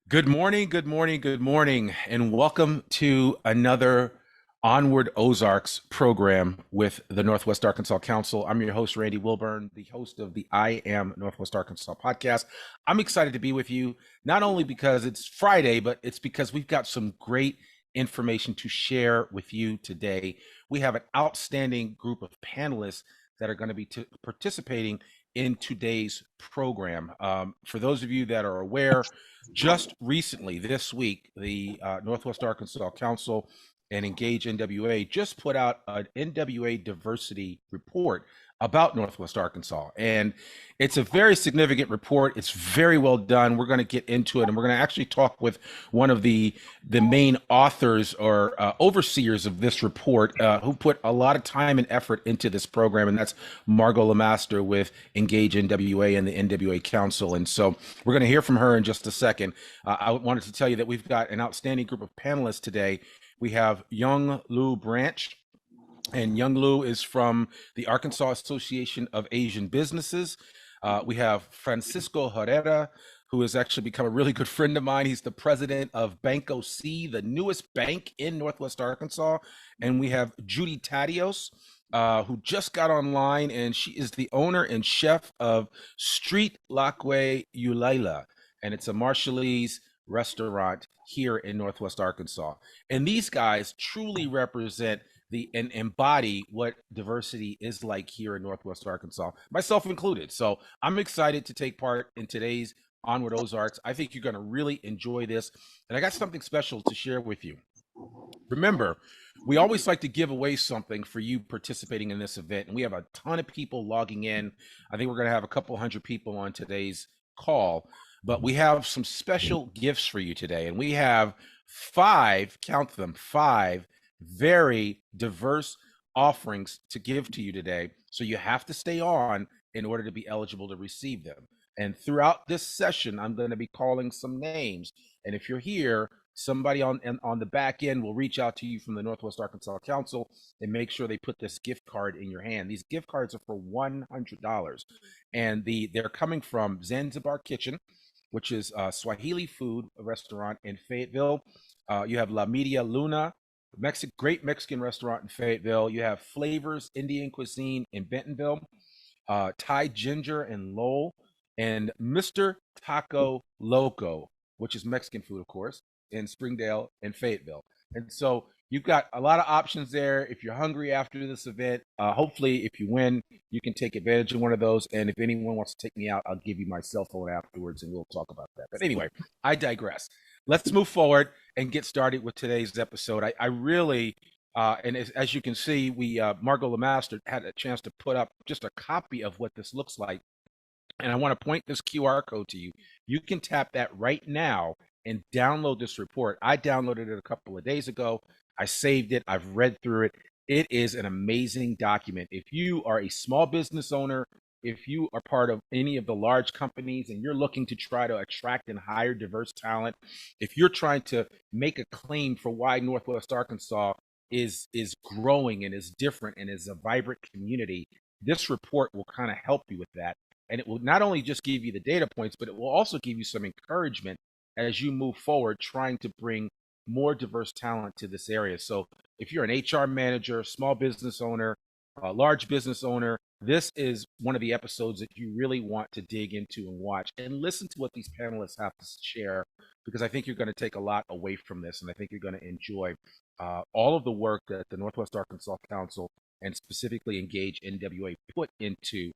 Good morning, good morning, good morning, and welcome to another Onward Ozarks program with the Northwest Arkansas Council. I'm your host, Randy Wilburn, the host of the I Am Northwest Arkansas podcast. I'm excited to be with you, not only because it's Friday, but it's because we've got some great information to share with you today. We have an outstanding group of panelists that are going to be participating in today's program. For those of you that are aware, just recently, this week, the Northwest Arkansas Council and EngageNWA just put out an NWA diversity report about Northwest Arkansas. And it's a very significant report. It's very well done. We're going to get into it, and we're going to actually talk with one of the main authors or overseers of this report, who put a lot of time and effort into this program, and that's Margot Lemaster with EngageNWA and the NWA Council. And so we're going to hear from her in just a second. I wanted to tell you that we've got an outstanding group of panelists today. We have young Luo-Branch, and Young Lu is from the Arkansas Association of Asian Businesses. We have Francisco Herrera, who has actually become a really good friend of mine. He's the president of Banco C, the newest bank in Northwest Arkansas. And we have Judy Tarios, who just got online, and she is the owner and chef of Street Lakwe Eulala. And it's a Marshallese restaurant here in Northwest Arkansas. And these guys truly represent and embody what diversity is like here in Northwest Arkansas, myself included. So I'm excited to take part in today's Onward Ozarks. I think you're going to really enjoy this. And I got something special to share with you. Remember, we always like to give away something for you participating in this event. And we have a ton of people logging in. I think we're going to have a couple hundred people on today's call. But we have some special gifts for you today. And we have five, count them, five very diverse offerings to give to you today. So you have to stay on in order to be eligible to receive them. And throughout this session, I'm going to be calling some names. And if you're here, somebody on the back end will reach out to you from the Northwest Arkansas Council and make sure they put this gift card in your hand. These gift cards are for $100. And they're coming from Zanzibar Kitchen, which is a Swahili food restaurant in Fayetteville. You have La Media Luna, great Mexican restaurant in Fayetteville. You have Flavors Indian Cuisine in Bentonville, Thai Ginger in Lowell, and Mr. Taco Loco, which is Mexican food, of course, in Springdale and Fayetteville. And so you've got a lot of options there. If you're hungry after this event, hopefully if you win, you can take advantage of one of those. And if anyone wants to take me out, I'll give you my cell phone afterwards and we'll talk about that. But anyway, I digress. Let's move forward and get started with today's episode. I really, and as you can see, Margot Lemaster had a chance to put up just a copy of what this looks like. And I want to point this QR code to you. You can tap that right now and download this report. I downloaded it a couple of days ago. I saved it. I've read through it. It is an amazing document. If you are a small business owner, if you are part of any of the large companies and you're looking to try to attract and hire diverse talent, if you're trying to make a claim for why Northwest Arkansas is growing and is different and is a vibrant community, this report will kind of help you with that. And it will not only just give you the data points, but it will also give you some encouragement as you move forward trying to bring more diverse talent to this area. So if you're an HR manager, small business owner, a large business owner, this is one of the episodes that you really want to dig into and watch and listen to what these panelists have to share, because I think you're going to take a lot away from this, and I think you're going to enjoy all of the work that the Northwest Arkansas Council and specifically EngageNWA put into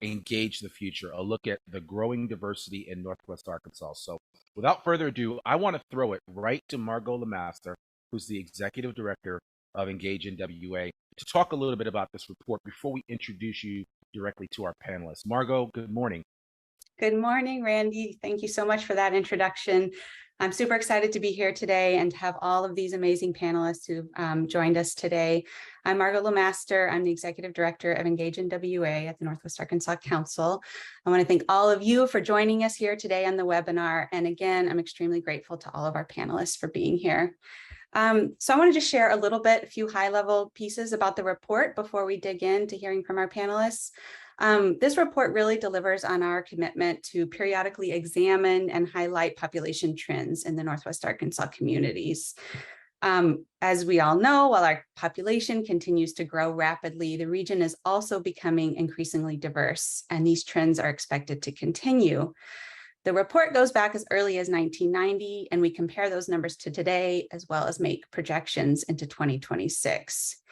Engage the Future, a look at the growing diversity in Northwest Arkansas. So without further ado, I want to throw it right to Margot Lemaster, who's the executive director of EngageNWA, to talk a little bit about this report before we introduce you directly to our panelists. Margot, good morning. Good morning, Randy. Thank you so much for that introduction. I'm super excited to be here today and to have all of these amazing panelists who joined us today. I'm Margot Lemaster. I'm the Executive Director of EngageNWA at the Northwest Arkansas Council. I want to thank all of you for joining us here today on the webinar. And again, I'm extremely grateful to all of our panelists for being here. So I want to just share a few high-level pieces about the report before we dig into hearing from our panelists. This report really delivers on our commitment to periodically examine and highlight population trends in the Northwest Arkansas communities. As we all know, while our population continues to grow rapidly, the region is also becoming increasingly diverse, and these trends are expected to continue. The report goes back as early as 1990, and we compare those numbers to today, as well as make projections into 2026.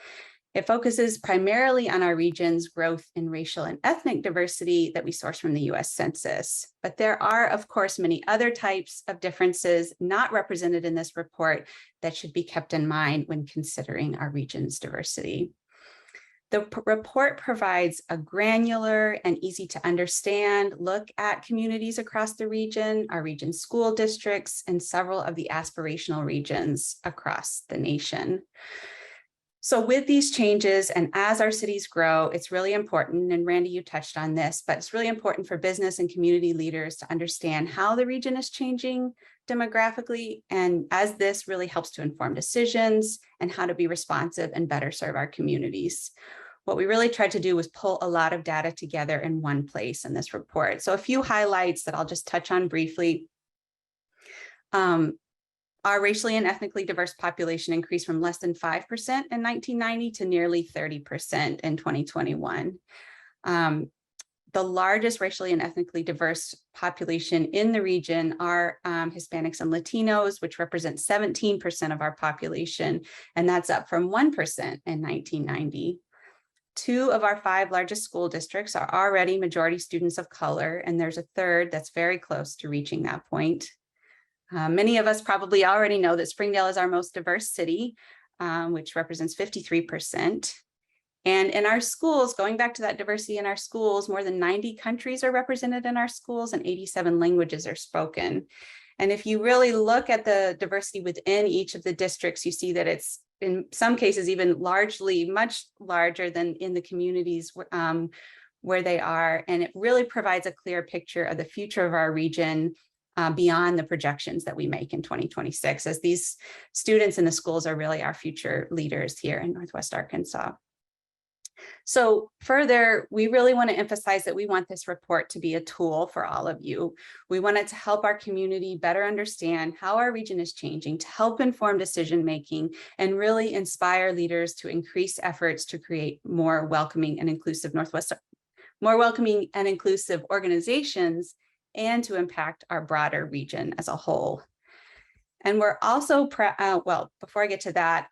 It focuses primarily on our region's growth in racial and ethnic diversity that we source from the US Census. But there are, of course, many other types of differences not represented in this report that should be kept in mind when considering our region's diversity. The report provides a granular and easy to understand look at communities across the region, our region's school districts, and several of the aspirational regions across the nation. So with these changes and as our cities grow, it's really important, and Randy, you touched on this, but it's really important for business and community leaders to understand how the region is changing demographically, and as this really helps to inform decisions and how to be responsive and better serve our communities. What we really tried to do was pull a lot of data together in one place in this report. So a few highlights that I'll just touch on briefly. Our racially and ethnically diverse population increased from less than 5% in 1990 to nearly 30% in 2021. The largest racially and ethnically diverse population in the region are Hispanics and Latinos, which represent 17% of our population, and that's up from 1% in 1990. 2 of our 5 largest school districts are already majority students of color, and there's a third that's very close to reaching that point. Many of us probably already know that Springdale is our most diverse city, which represents 53%. And in our schools, going back to that diversity in our schools, more than 90 countries are represented in our schools and 87 languages are spoken. And if you really look at the diversity within each of the districts, you see that it's in some cases even largely much larger than in the communities where they are. And it really provides a clear picture of the future of our region beyond the projections that we make in 2026, as these students in the schools are really our future leaders here in Northwest Arkansas. So further, we really want to emphasize that we want this report to be a tool for all of you. We want it to help our community better understand how our region is changing, to help inform decision-making, and really inspire leaders to increase efforts to create more welcoming and inclusive organizations, and to impact our broader region as a whole. And we're also, well, before I get to that,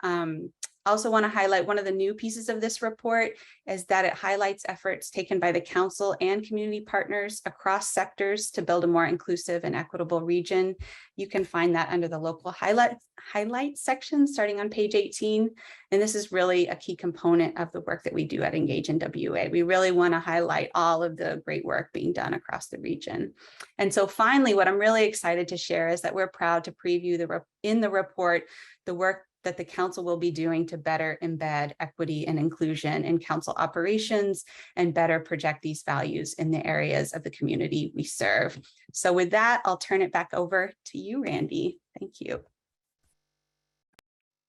also want to highlight one of the new pieces of this report is that it highlights efforts taken by the council and community partners across sectors to build a more inclusive and equitable region. You can find that under the local highlight section starting on page 18. And this is really a key component of the work that we do at EngageNWA. We really want to highlight all of the great work being done across the region. And so finally, what I'm really excited to share is that we're proud to preview in the report the work that the council will be doing to better embed equity and inclusion in council operations and better project these values in the areas of the community we serve. So with that, I'll turn it back over to you, Randy. Thank you.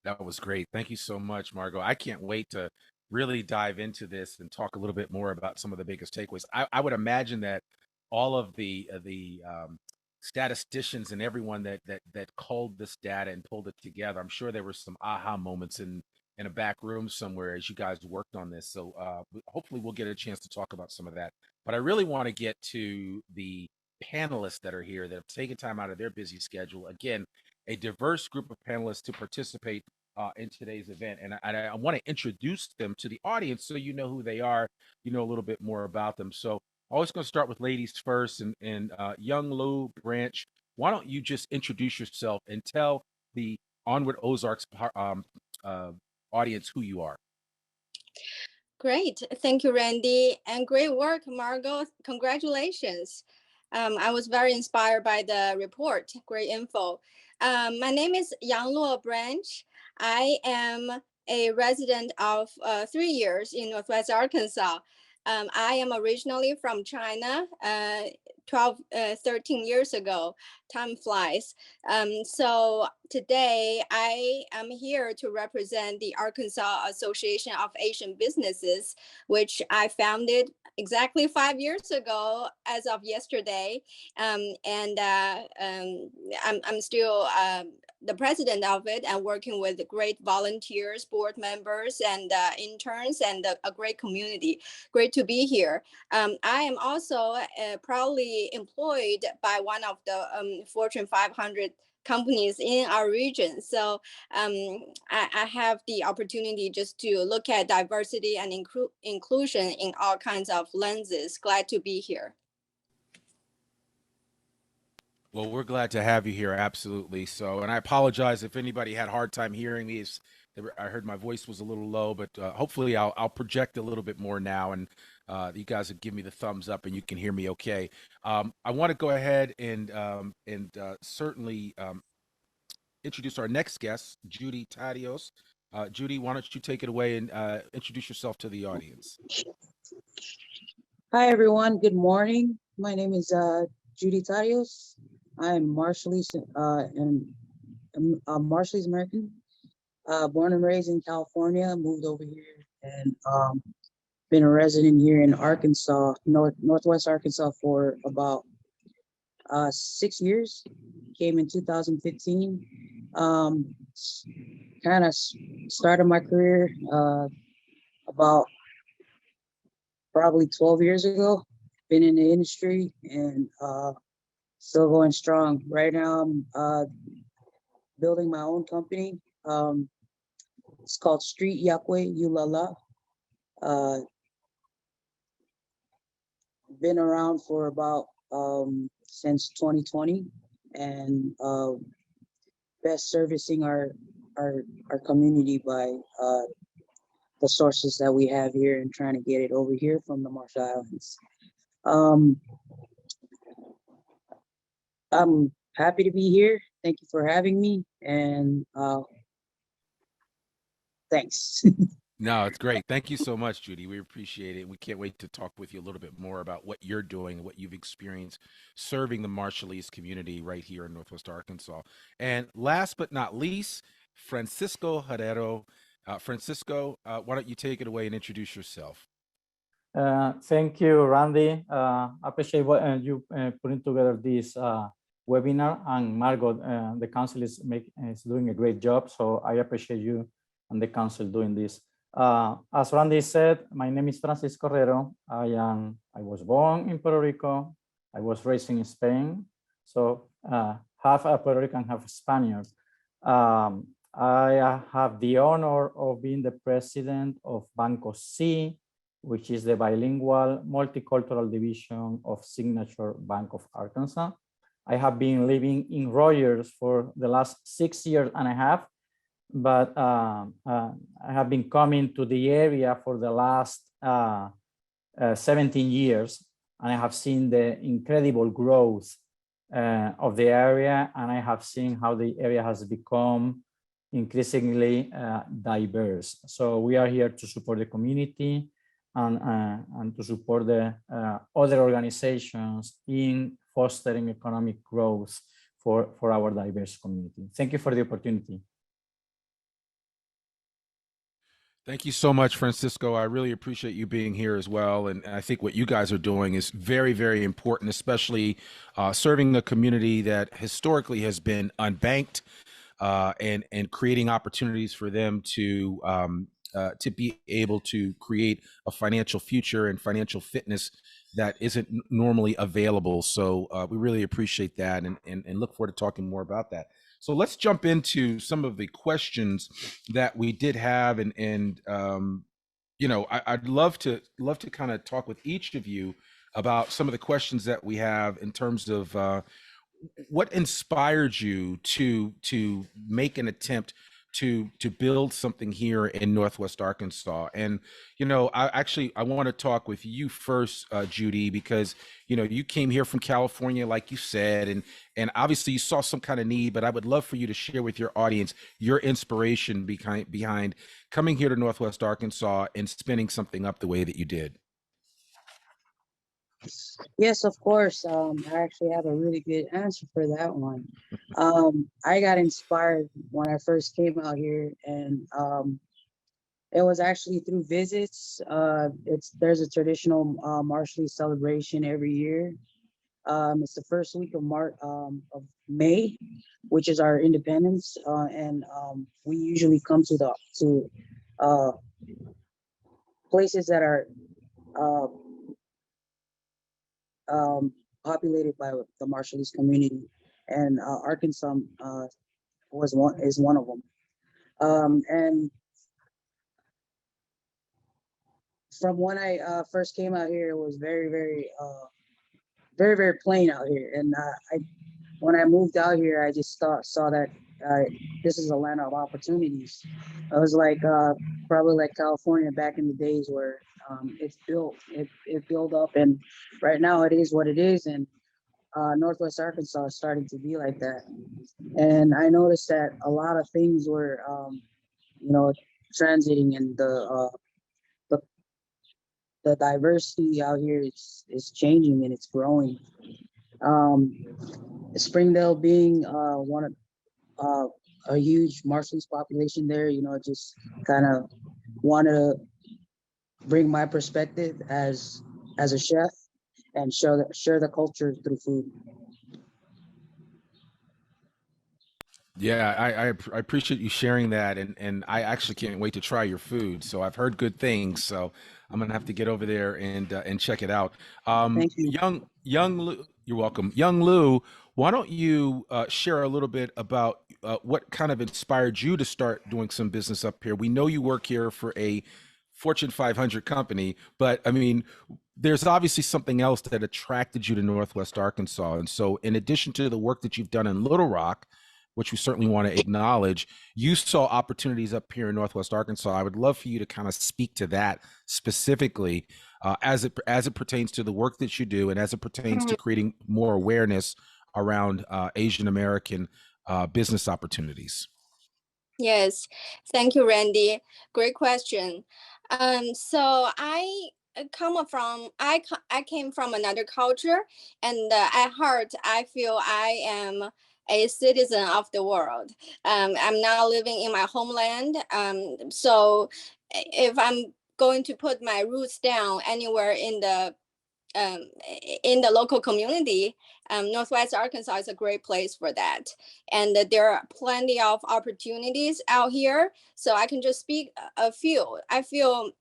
That was great. Thank you so much, Margot. I can't wait to really dive into this and talk a little bit more about some of the biggest takeaways. I would imagine that all of the statisticians and everyone that culled this data and pulled it together, I'm sure there were some aha moments in a back room somewhere as you guys worked on this. So hopefully we'll get a chance to talk about some of that. But I really want to get to the panelists that are here that have taken time out of their busy schedule. Again, a diverse group of panelists to participate in today's event. And I want to introduce them to the audience so you know who they are, you know a little bit more about them. So always going to start with ladies first, and young Luo-Branch, why don't you just introduce yourself and tell the Onward Ozarks audience who you are. Great. Thank you, Randy. And great work, Margot. Congratulations. I was very inspired by the report. Great info. My name is Luo-Branch. I am a resident of 3 years in Northwest Arkansas. I am originally from China. 13 years ago. Time flies. So today I am here to represent the Arkansas Association of Asian Businesses, which I founded exactly 5 years ago as of yesterday. I'm still the president of it and working with great volunteers, board members, and interns, and a great community. Great to be here. I am also proudly employed by one of the Fortune 500 companies in our region. So I have the opportunity just to look at diversity and inclusion in all kinds of lenses. Glad to be here. Well, we're glad to have you here. Absolutely. So, and I apologize if anybody had a hard time hearing me. I heard my voice was a little low, but hopefully I'll project a little bit more now, and you guys will give me the thumbs up and you can hear me okay. I want to go ahead and certainly introduce our next guest, Judy Tarios. Judy, why don't you take it away and introduce yourself to the audience? Hi, everyone. Good morning. My name is Judy Tarios. I'm Marshallese American, born and raised in California, moved over here, and been a resident here in Arkansas, Northwest Arkansas, for about 6 years. Came in 2015. Kind of started my career about probably 12 years ago. Been in the industry and still going strong. Right now, I'm building my own company. It's called Street Yakwe Eulala. Been around for about since 2020, and best servicing our community by the sources that we have here and trying to get it over here from the Marshall Islands. I'm happy to be here. Thank you for having me, and thanks. No, it's great. Thank you so much, Judy. We appreciate it. We can't wait to talk with you a little bit more about what you're doing, what you've experienced serving the Marshallese community right here in Northwest Arkansas. And last but not least, Francisco Herrero. Francisco, why don't you take it away and introduce yourself? Thank you, Randy. I appreciate what you putting together this webinar, and Margot, the council is doing a great job. So I appreciate you and the council doing this. As Randy said, my name is Francisco Correro. I was born in Puerto Rico. I was raised in Spain. So half a Puerto Rican, half Spaniard. I have the honor of being the president of Banco C, which is the bilingual multicultural division of Signature Bank of Arkansas. I have been living in Rogers for the last 6 years and a half, but I have been coming to the area for the last 17 years, and I have seen the incredible growth of the area, and I have seen how the area has become increasingly diverse. So we are here to support the community and to support the other organizations in fostering economic growth for our diverse community. Thank you for the opportunity. Thank you so much, Francisco. I really appreciate you being here as well. And I think what you guys are doing is very, very important, especially serving a community that historically has been unbanked, and creating opportunities for them to be able to create a financial future and financial fitness that isn't normally available. So we really appreciate that, and look forward to talking more about that. So let's jump into some of the questions that we did have, and you know, I'd love to kind of talk with each of you about some of the questions that we have in terms of what inspired you to make an attempt to build something here in Northwest Arkansas. And you know, I want to talk with you first, Judy, because you know, you came here from California, like you said, and obviously you saw some kind of need, but I would love for you to share with your audience your inspiration behind coming here to Northwest Arkansas and spinning something up the way that you did. Yes, of course. I actually have a really good answer for that one. I got inspired when I first came out here, and it was actually through visits. There's a traditional Marshallese celebration every year. It's the first week of May, which is our independence, and we usually come to uh, places that are uh, um, populated by the Marshallese community, and Arkansas is one of them. And from when I first came out here, it was very plain out here. And when I moved out here, I just saw that this is a land of opportunities. It was like probably like California back in the days where it built up, and right now it is what it is. And Northwest Arkansas is starting to be like that. And I noticed that a lot of things were, you know, transiting, and the the diversity out here is changing and it's growing. Springdale being one of a huge Marshallese population there, just kind of want to bring my perspective as a chef and share the culture through food. Yeah, I appreciate you sharing that, and I actually can't wait to try your food. So I've heard good things, so I'm gonna have to get over there and check it out. Thank you. Young Lou, you're welcome. Young Lou, why don't you share a little bit about what kind of inspired you to start doing some business up here? We know you work here for a Fortune 500 company, but I mean, there's obviously something else that attracted you to Northwest Arkansas. And so, in addition to the work that you've done in Little Rock, which we certainly want to acknowledge, you saw opportunities up here in Northwest Arkansas. I would love for you to kind of speak to that specifically as it pertains to the work that you do, and as it pertains to creating more awareness around Asian American business opportunities. Yes, thank you, Randy. Great question. So I came from another culture, and at heart, I feel I am a citizen of the world. I'm now living in my homeland. So if I'm going to put my roots down anywhere in the local community, Northwest Arkansas is a great place for that. And there are plenty of opportunities out here. So I can just speak a few. I feel,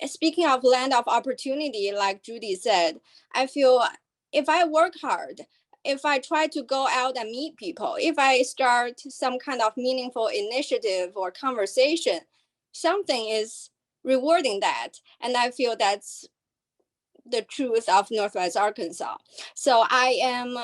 speaking of land of opportunity, like Judy said, I feel if I work hard, if I try to go out and meet people, if I start some kind of meaningful initiative or conversation, something is rewarding that. And I feel that's the truth of Northwest Arkansas. So I am,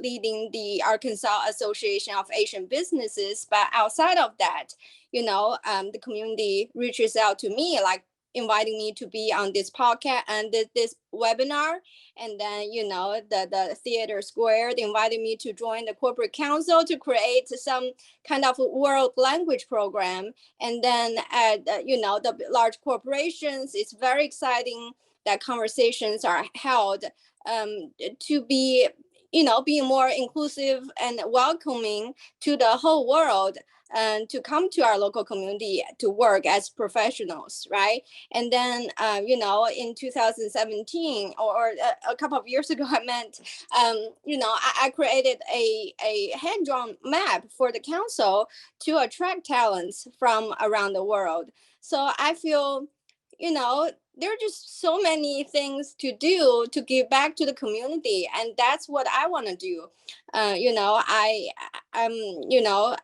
leading the Arkansas Association of Asian Businesses. But outside of that, the community reaches out to me, like inviting me to be on this podcast and this webinar. And then, the Theater Square, they invited me to join the corporate council to create some kind of world language program. And then at, the large corporations, it's very exciting that conversations are held to be, being more inclusive and welcoming to the whole world, and to come to our local community to work as professionals, right? And then, in 2017 or a couple of years ago, I created a hand-drawn map for the council to attract talents from around the world. So I feel, there are just so many things to do to give back to the community, and that's what I want to do. I'm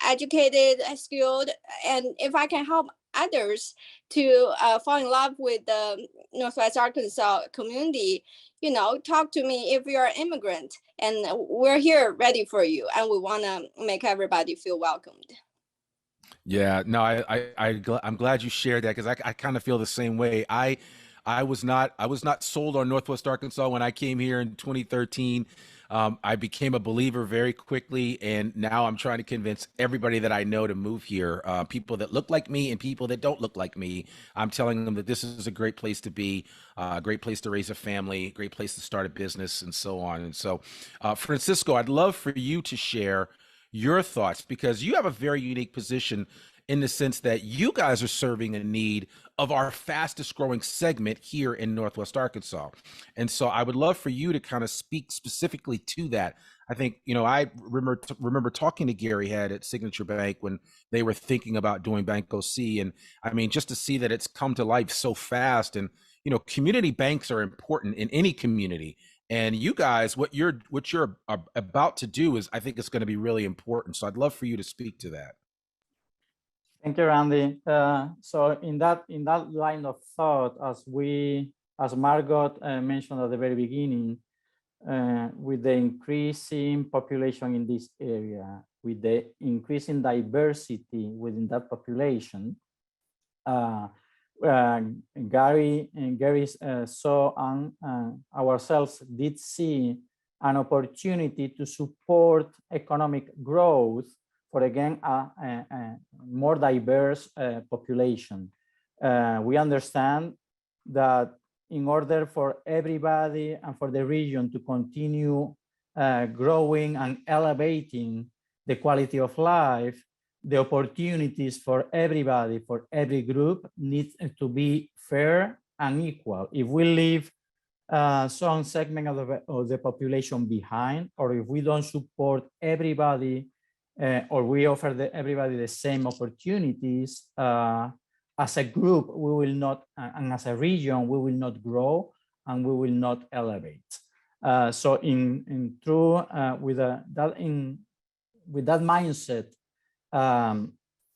educated, skilled, and if I can help others to fall in love with the Northwest Arkansas community, talk to me if you're an immigrant, and we're here ready for you, and we want to make everybody feel welcomed. Yeah, no, I'm glad you shared that, because I kind of feel the same way. I was not sold on Northwest Arkansas when I came here in 2013. I became a believer very quickly, and now I'm trying to convince everybody that I know to move here. People that look like me and people that don't look like me. I'm telling them that this is a great place to be, a great place to raise a family, great place to start a business, and so on. And so, Francisco, I'd love for you to share your thoughts, because you have a very unique position in the sense that you guys are serving a need of our fastest growing segment here in Northwest Arkansas. And so I would love for you to kind of speak specifically to that. I think, I remember talking to Gary Head at Signature Bank when they were thinking about doing Banco C. And I mean, just to see that it's come to life so fast. And, community banks are important in any community. And you guys, what you're about to do is, I think it's going to be really important. So I'd love for you to speak to that. Thank you, Randy. So in that line of thought, as Margot mentioned at the very beginning, with the increasing population in this area, with the increasing diversity within that population, Gary saw and ourselves did see an opportunity to support economic growth for, again, a more diverse population. We understand that in order for everybody and for the region to continue growing and elevating the quality of life, the opportunities for everybody, for every group, needs to be fair and equal. If we leave some segment of the population behind, or if we don't support everybody, or we offer everybody the same opportunities, as a group, we will not, and as a region, we will not grow and we will not elevate. So with that mindset,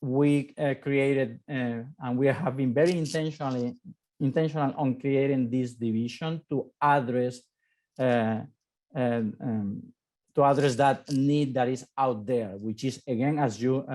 we created, and we have been very intentional on creating this division to address that need that is out there, which is, again, as you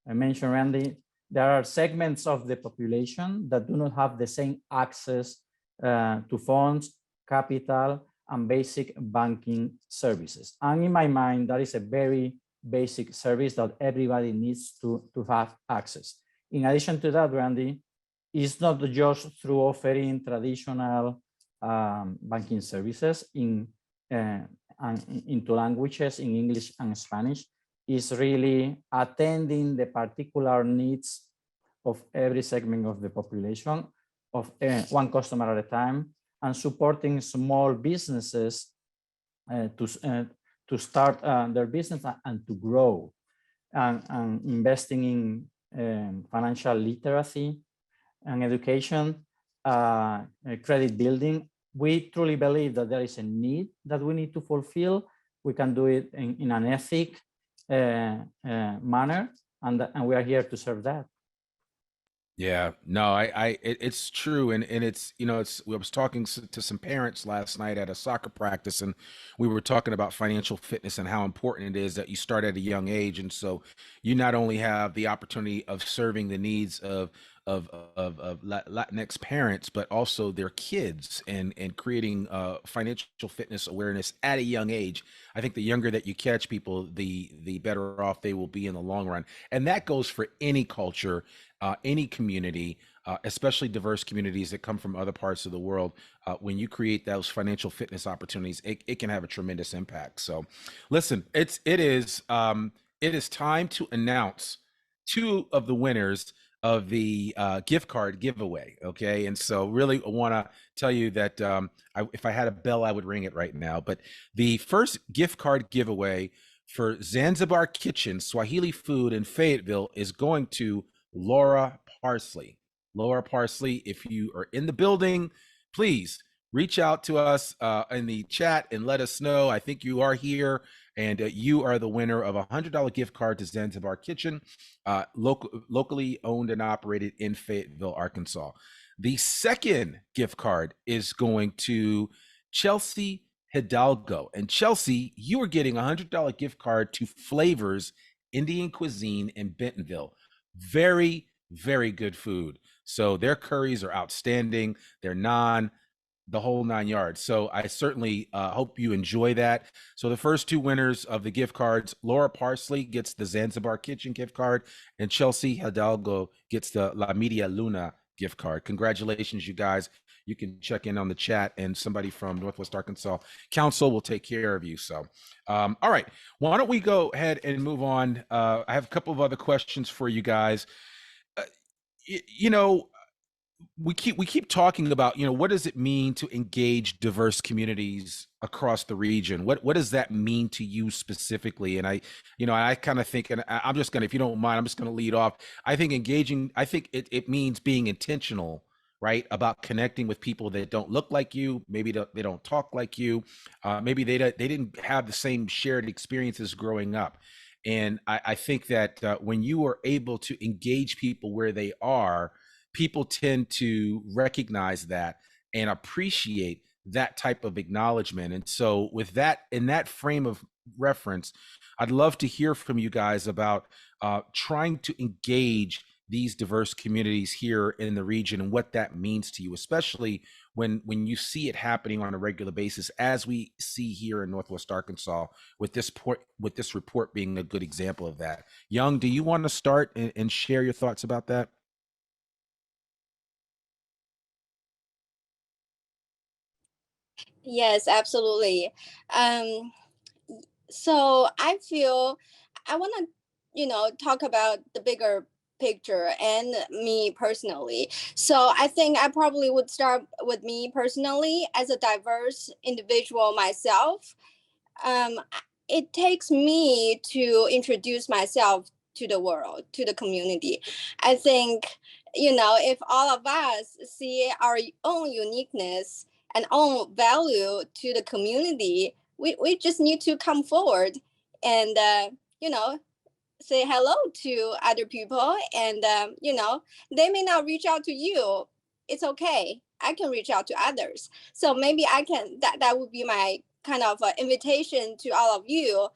mentioned, Randy, there are segments of the population that do not have the same access to funds, capital, and basic banking services. And in my mind, that is a very basic service that everybody needs to have access. In addition to that, Randy, it's not just through offering traditional banking services into languages, in English and Spanish, is really attending the particular needs of every segment of the population, of one customer at a time, and supporting small businesses to start their business and to grow, and investing in financial literacy and education, credit building. We truly believe that there is a need that we need to fulfill. We can do it in an ethic manner, and we are here to serve that. Yeah, no, it's true. And it's, I was talking to some parents last night at a soccer practice, and we were talking about financial fitness and how important it is that you start at a young age. And so you not only have the opportunity of serving the needs of Latinx parents, but also their kids, and creating financial fitness awareness at a young age. I think the younger that you catch people, the better off they will be in the long run. And that goes for any culture, any community, especially diverse communities that come from other parts of the world. When you create those financial fitness opportunities, it can have a tremendous impact. So listen, it is time to announce two of the winners of the gift card giveaway. Okay. And so really want to tell you that if I had a bell, I would ring it right now. But the first gift card giveaway for Zanzibar Kitchen, Swahili food in Fayetteville, is going to Laura Parsley. Laura Parsley, if you are in the building, please reach out to us in the chat and let us know. I think you are here, and you are the winner of a $100 gift card to Zanzibar Kitchen, locally owned and operated in Fayetteville, Arkansas. The second gift card is going to Chelsea Hidalgo. And Chelsea, you are getting a $100 gift card to Flavors Indian Cuisine in Bentonville. Very, very good food. So their curries are outstanding. Their naan, the whole 9 yards. So I certainly hope you enjoy that. So the first two winners of the gift cards, Laura Parsley gets the Zanzibar Kitchen gift card, and Chelsea Hidalgo gets the La Media Luna gift card. Congratulations, you guys. You can check in on the chat, and somebody from Northwest Arkansas Council will take care of you. So, all right, why don't we go ahead and move on? I have a couple of other questions for you guys. You know, we keep talking about, you know, what does it mean to engage diverse communities across the region? What does that mean to you specifically? And I kind of think, and I'm just gonna, if you don't mind, I'm just gonna lead off. I think it means being intentional, right, about connecting with people that don't look like you, maybe they don't talk like you, maybe they didn't have the same shared experiences growing up. And I think that when you are able to engage people where they are, people tend to recognize that and appreciate that type of acknowledgement. And so with that, in that frame of reference, I'd love to hear from you guys about trying to engage these diverse communities here in the region and what that means to you, especially when you see it happening on a regular basis, as we see here in Northwest Arkansas, with this report being a good example of that. Young, do you want to start and share your thoughts about that? Yes, absolutely. So I feel I want to, talk about the bigger picture and me personally. So I think I probably would start with me personally as a diverse individual myself. Um, it takes me to introduce myself to the world, to the community. I think, if all of us see our own uniqueness and own value to the community, we just need to come forward and, say hello to other people. And, they may not reach out to you. It's okay. I can reach out to others. So maybe that would be my kind of invitation to all of you.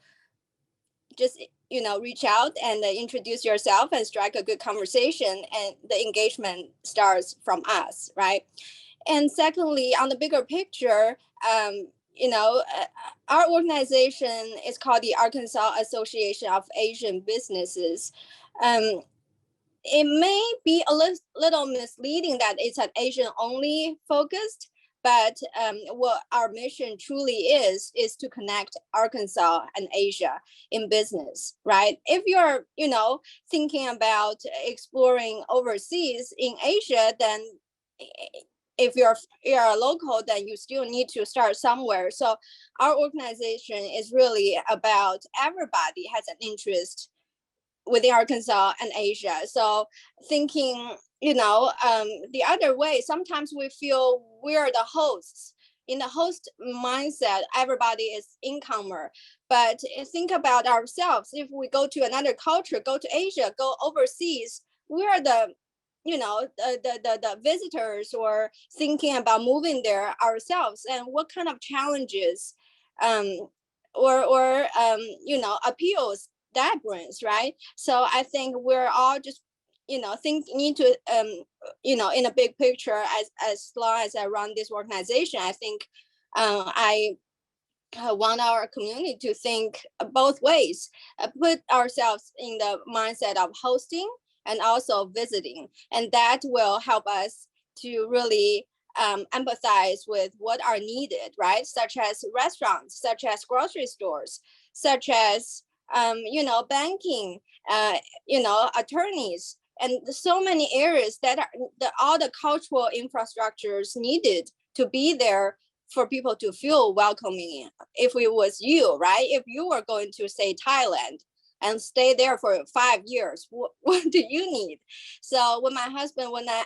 Just reach out and introduce yourself and strike a good conversation, and the engagement starts from us, right? And secondly, on the bigger picture, our organization is called the Arkansas Association of Asian Businesses. It may be a little misleading that it's an Asian only focused, but what our mission truly is to connect Arkansas and Asia in business, right? If you're, thinking about exploring overseas in Asia, then if you're a local, then you still need to start somewhere. So our organization is really about everybody has an interest within Arkansas and Asia. So thinking, the other way, sometimes we feel we're the hosts. In the host mindset, everybody is incomer. But think about ourselves. If we go to another culture, go to Asia, go overseas, we are the the visitors, or thinking about moving there ourselves, and what kind of challenges or appeals that brings, right? So I think we're all just need to in a big picture, as long as I run this organization, I think I want our community to think both ways, put ourselves in the mindset of hosting and also visiting, and that will help us to really empathize with what are needed, right? Such as restaurants, such as grocery stores, such as banking, attorneys, and so many areas that are all the cultural infrastructures needed to be there for people to feel welcoming. If it was you, right? If you were going to say Thailand and stay there for 5 years, what do you need? So when my husband, when I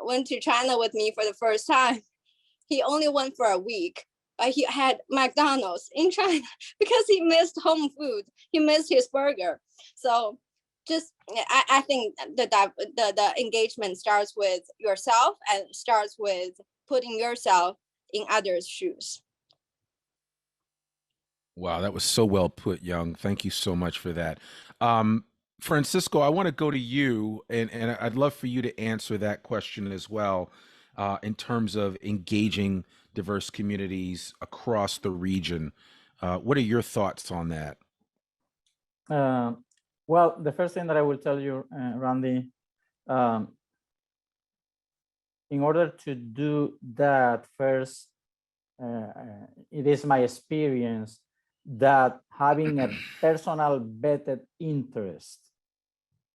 went to China with me for the first time, he only went for a week, but he had McDonald's in China because he missed home food. He missed his burger. So just, I think the engagement starts with yourself and starts with putting yourself in others' shoes. Wow, that was so well put, Young. Thank you so much for that. Francisco, I want to go to you, and I'd love for you to answer that question as well. in terms of engaging diverse communities across the region. What are your thoughts on that? Well, the first thing that I will tell you, Randy, in order to do that first, it is my experience that having a personal vetted interest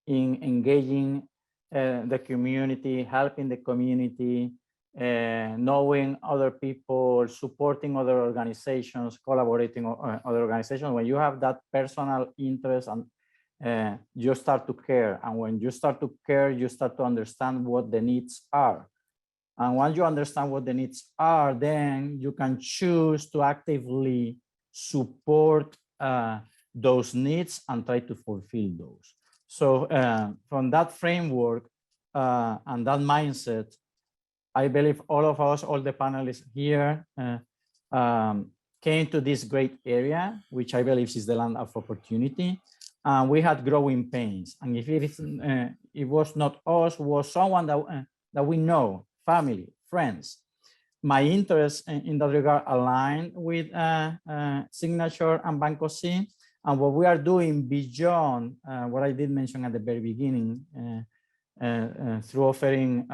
in engaging the community, helping the community, knowing other people, supporting other organizations, collaborating with other organizations. When you have that personal interest, and you start to care. And when you start to care, you start to understand what the needs are. And once you understand what the needs are, then you can choose to actively support those needs and try to fulfill those. So from that framework and that mindset, I believe all of us, all the panelists here, came to this great area, which I believe is the land of opportunity. And we had growing pains. And if it was not us, was someone that we know, family, friends. My interests in that regard aligned with Signature and Banco C. And what we are doing beyond what I did mention at the very beginning, through offering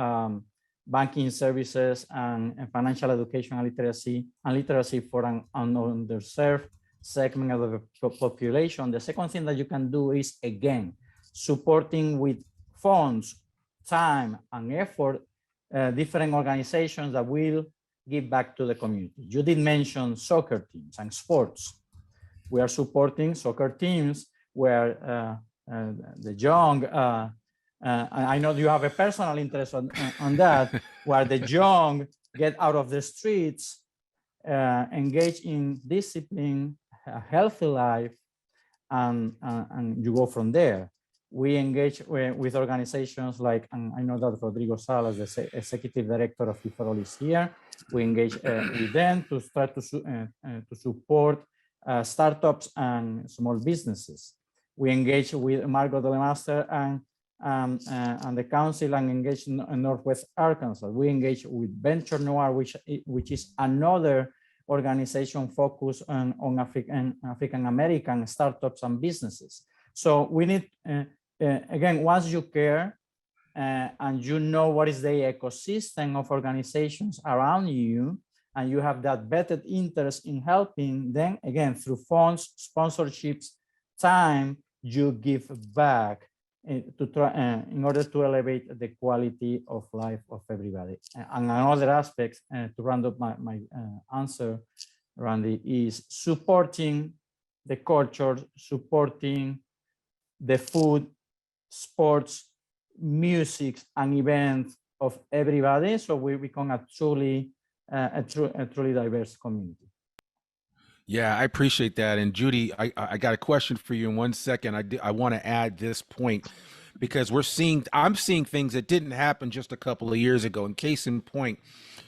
banking services and financial education and literacy for an underserved segment of the population. The second thing that you can do is, again, supporting with funds, time, and effort, different organizations that will give back to the community. You did mention soccer teams and sports. We are supporting soccer teams where the young, I know you have a personal interest on that, where the young get out of the streets, engage in discipline, a healthy life, and you go from there. We engage with organizations like, and I know that Rodrigo Salas, the executive director of IFROL, is here. We engage with them to try to support startups and small businesses. We engage with Margot, the Lemaster, and the council, and engage in Northwest Arkansas. We engage with EngageNWA, which is another organization focused on African American startups and businesses. So we need, again, once you care and you know what is the ecosystem of organizations around you, and you have that vetted interest in helping, then again, through funds, sponsorships, time, you give back to try, in order to elevate the quality of life of everybody. And another aspect, to round up my answer, Randy, is supporting the culture, supporting the food, sports, music, and events of everybody, so we become a truly diverse community. Yeah, I appreciate that. And Judy, I got a question for you in 1 second. I want to add this point, because I'm seeing things that didn't happen just a couple of years ago. In case in point,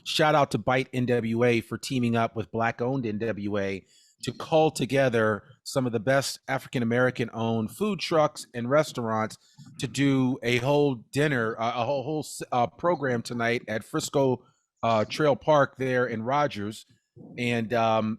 shout out to Bite NWA for teaming up with Black-owned NWA to call together some of the best African-American owned food trucks and restaurants to do a whole dinner, a whole program tonight at Frisco Trail Park there in Rogers. And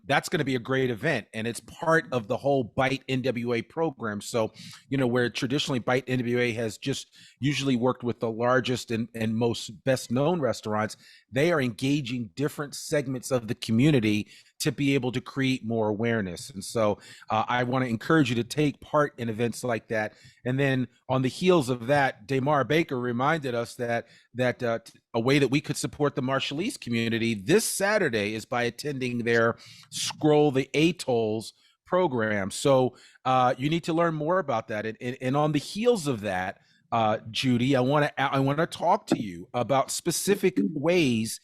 that's going to be a great event, and it's part of the whole Bite NWA program. So, you know, where traditionally Bite NWA has just usually worked with the largest and most best known restaurants, they are engaging different segments of the community to be able to create more awareness. And so I want to encourage you to take part in events like that. And then on the heels of that, Damar Baker reminded us that a way that we could support the Marshallese community this Saturday is by attending their Scroll the Atolls program. So you need to learn more about that. And on the heels of that, Judy, I want to talk to you about specific ways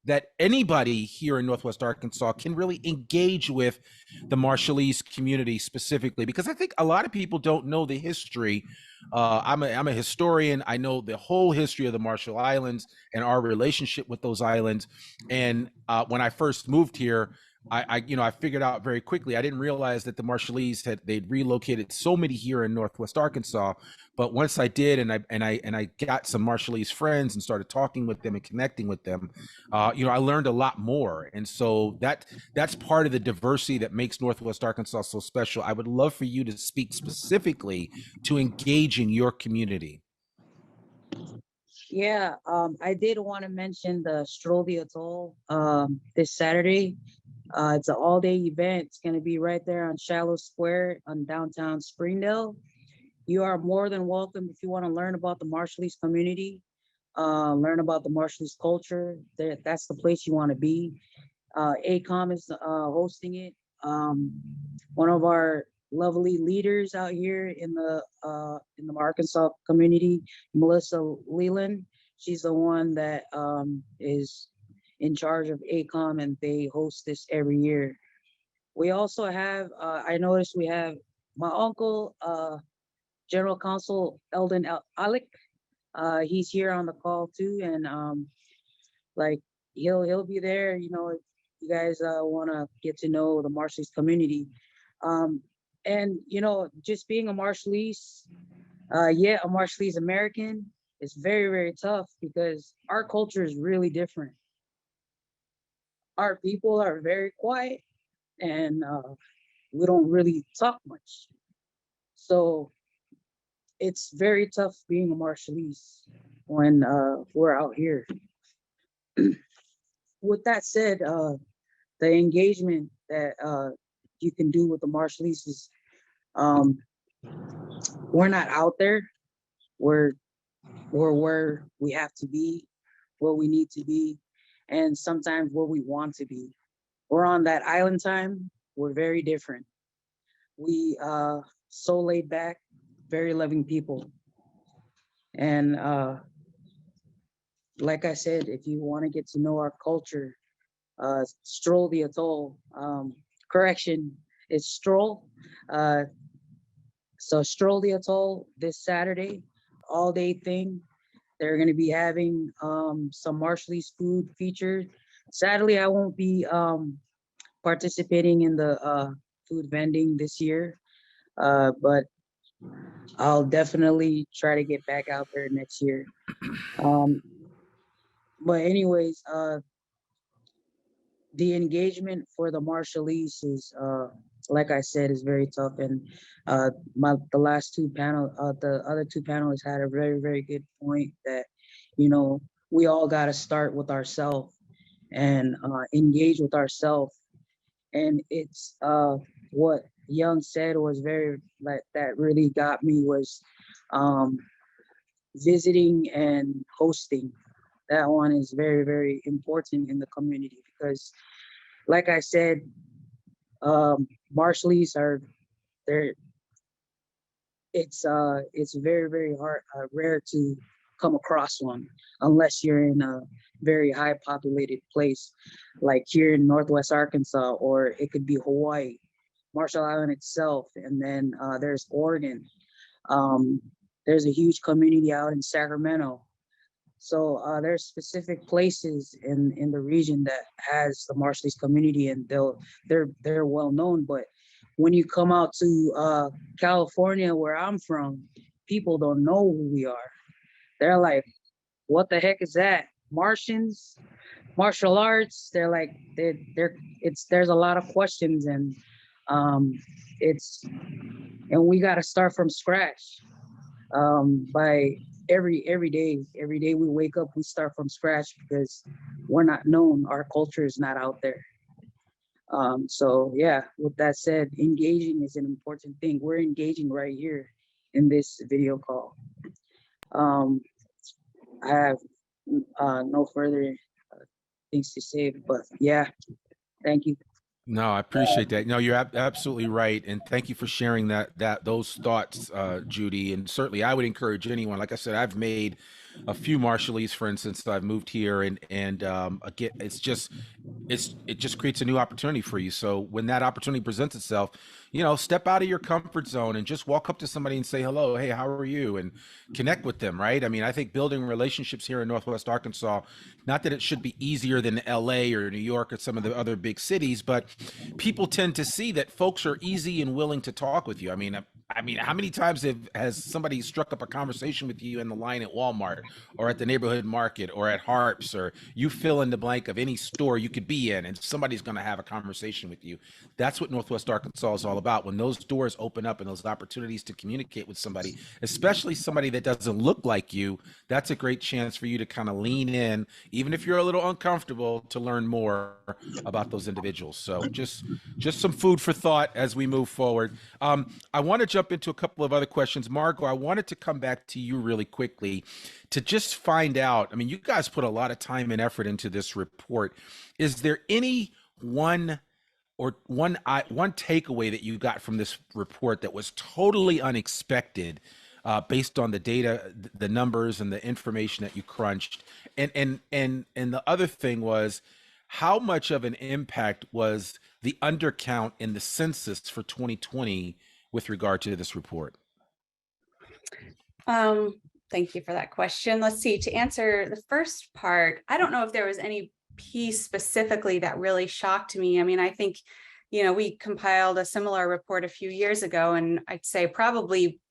that anybody here in Northwest Arkansas can really engage with the Marshallese community specifically, because I think a lot of people don't know the history. I'm a historian. I know the whole history of the Marshall Islands and our relationship with those islands. And when I first moved here, I figured out very quickly. I didn't realize that the Marshallese they'd relocated so many here in Northwest Arkansas. But once I did, and I got some Marshallese friends and started talking with them and connecting with them, I learned a lot more. And so that's part of the diversity that makes Northwest Arkansas so special. I would love for you to speak specifically to engaging your community. Yeah, I did want to mention the Stroll the Atoll this Saturday. It's an all-day event. It's going to be right there on Shallow Square on downtown Springdale. You are more than welcome if you want to learn about the Marshallese community, learn about the Marshallese culture. That's the place you want to be. ACOM is hosting it. One of our lovely leaders out here in the Arkansas community, Melissa Leland. She's the one that is in charge of ACOM, and they host this every year. We also have, I noticed we have my uncle, General Counsel Eldon Alec. He's here on the call too, and like he'll be there. If you guys want to get to know the Marshallese community, and just being a Marshallese, a Marshallese American is very, very tough because our culture is really different. Our people are very quiet, and we don't really talk much. So it's very tough being a Marshallese when we're out here. With that said, the engagement that you can do with the Marshallese is we're not out there. We're where we have to be, where we need to be, and sometimes where we want to be. We're on that island time. We're very different. We so laid back, very loving people. And like I said, if you want to get to know our culture, stroll the atoll. Correction, it's stroll. So stroll the atoll this Saturday, all day thing. They're going to be having some Marshallese food featured. Sadly, I won't be participating in the food vending this year, but I'll definitely try to get back out there next year. But anyways, the engagement for the Marshallese is, like I said, is very tough. And the other two panelists had a very, very good point that, we all got to start with ourselves and engage with ourselves. And it's what Young said was that really got me was visiting and hosting. That one is very, very important in the community because, like I said, Marshallese are there. It's very, very rare to come across one unless you're in a very high populated place, like here in Northwest Arkansas, or it could be Hawaii, Marshall Island itself, and then there's Oregon. There's a huge community out in Sacramento. So there's specific places in the region that has the Marshallese community, and they're well known. But when you come out to California, where I'm from, people don't know who we are. They're like, "What the heck is that? Martians? Martial arts?" They're like, there's a lot of questions, and we got to start from scratch. By every day we wake up, we start from scratch because we're not known. Our culture is not out there. So yeah, with that said, engaging is an important thing. We're engaging right here in this video call. I have no further things to say, but yeah, thank you. No, I appreciate that. No, you're absolutely right, and thank you for sharing those thoughts, Judy. And certainly, I would encourage anyone. Like I said, I've made a few Marshallese, for instance, that I've moved here, and again, it just creates a new opportunity for you. So when that opportunity presents itself, you know, step out of your comfort zone and just walk up to somebody and say hello, hey, how are you, and connect with them, right? I mean, I think building relationships here in Northwest Arkansas, not that it should be easier than LA or New York or some of the other big cities, but people tend to see that folks are easy and willing to talk with you. I mean, how many times has somebody struck up a conversation with you in the line at Walmart or at the neighborhood market or at Harps, or you fill in the blank of any store you could be in, and somebody's going to have a conversation with you. That's what Northwest Arkansas is all about. When those doors open up and those opportunities to communicate with somebody, especially somebody that doesn't look like you, that's a great chance for you to kind of lean in, even if you're a little uncomfortable, to learn more about those individuals. So just some food for thought as we move forward. I want to jump into a couple of other questions. Margot, I wanted to come back to you really quickly to just find out, I mean, you guys put a lot of time and effort into this report. Is there any one takeaway that you got from this report that was totally unexpected, based on the data, the numbers, and the information that you crunched? And the other thing was, how much of an impact was the undercount in the census for 2020 with regard to this report? Thank you for that question. Let's see, to answer the first part, I don't know if there was any piece specifically that really shocked me. I mean, I think, you know, we compiled a similar report a few years ago, and I'd say probably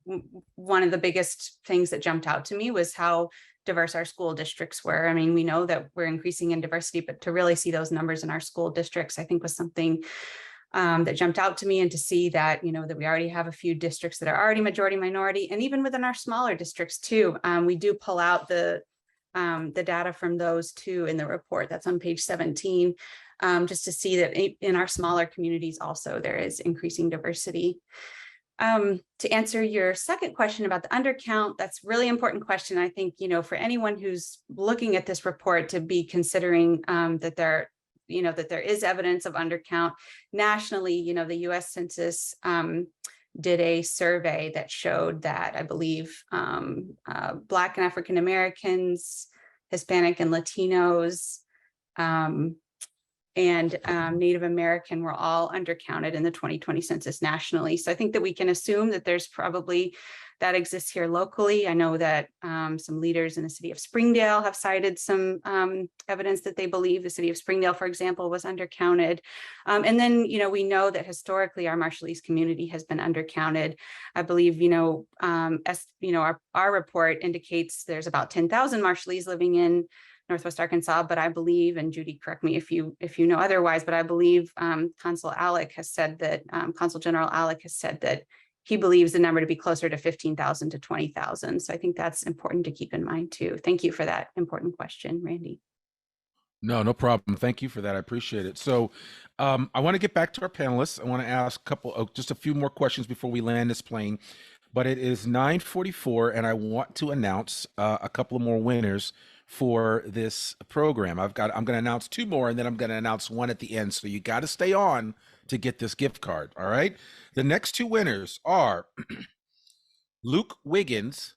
one of the biggest things that jumped out to me was how diverse our school districts were. I mean, we know that we're increasing in diversity, but to really see those numbers in our school districts, I think was something that jumped out to me, and to see that, you know, that we already have a few districts that are already majority minority, and even within our smaller districts too. We do pull out the data from those too in the report. That's on page 17, just to see that in our smaller communities also there is increasing diversity. To answer your second question about the undercount, that's a really important question. I think, you know, for anyone who's looking at this report to be considering that there is evidence of undercount nationally. You know, the U.S. Census did a survey that showed that, I believe, Black and African Americans, Hispanic and Latinos, and Native American were all undercounted in the 2020 census nationally. So I think that we can assume that there's probably that exists here locally. I know that some leaders in the city of Springdale have cited some evidence that they believe the city of Springdale, for example, was undercounted. And then, you know, we know that historically our Marshallese community has been undercounted. I believe, you know, our report indicates there's about 10,000 Marshallese living in Northwest Arkansas, but I believe, and Judy, correct me if you know otherwise, but I believe Consul General Alec has said that he believes the number to be closer to 15,000 to 20,000. So I think that's important to keep in mind too. Thank you for that important question, Randy. No problem. Thank you for that. I appreciate it. So I want to get back to our panelists. I want to ask just a few more questions before we land this plane, but it is 9:44 and I want to announce a couple of more winners for this program. I'm going to announce two more, and then I'm going to announce one at the end. So you got to stay on to get this gift card. All right. The next two winners are Luke Wiggins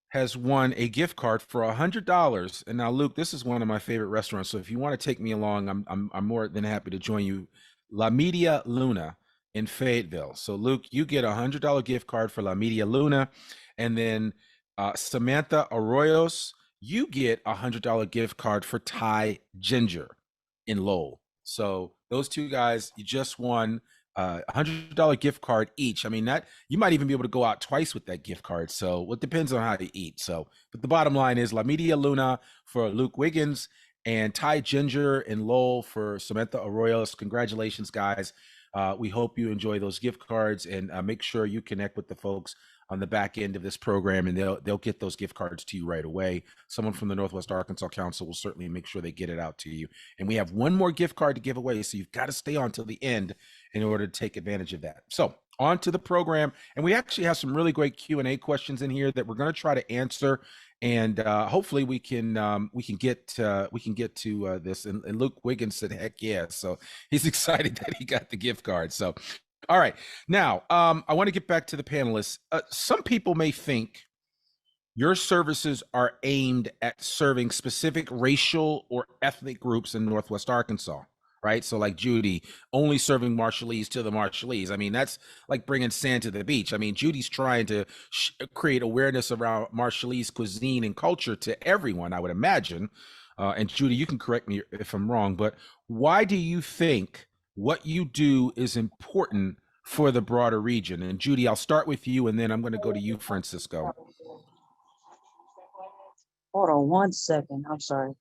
has won a gift card for $100. And now, Luke, this is one of my favorite restaurants. So if you want to take me along, I'm more than happy to join you. La Media Luna in Fayetteville. So Luke, you get a $100 gift card for La Media Luna. And then Samantha Arroyos, you get a $100 gift card for Thai Ginger in Lowell. So those two guys, you just won a $100 gift card each. I mean, that you might even be able to go out twice with that gift card. So it depends on how you eat. So, but the bottom line is La Media Luna for Luke Wiggins and Thai Ginger in Lowell for Samantha Arroyos. Congratulations, guys. We hope you enjoy those gift cards, and make sure you connect with the folks on the back end of this program, and they'll get those gift cards to you right away. Someone from the Northwest Arkansas Council will certainly make sure they get it out to you. And we have one more gift card to give away, so you've got to stay on till the end in order to take advantage of that. So on to the program, and we actually have some really great Q&A questions in here that we're going to try to answer, and hopefully we can get to this. And Luke Wiggins said, "Heck yeah!" So he's excited that he got the gift card. So. All right. Now, I want to get back to the panelists. Some people may think your services are aimed at serving specific racial or ethnic groups in Northwest Arkansas, right? So like Judy, only serving Marshallese to the Marshallese. I mean, that's like bringing sand to the beach. I mean, Judy's trying to create awareness around Marshallese cuisine and culture to everyone, I would imagine. And Judy, you can correct me if I'm wrong, but why do you think what you do is important for the broader region? And Judy, I'll start with you, and then I'm going to go to you, Francisco. Hold on 1 second. I'm sorry.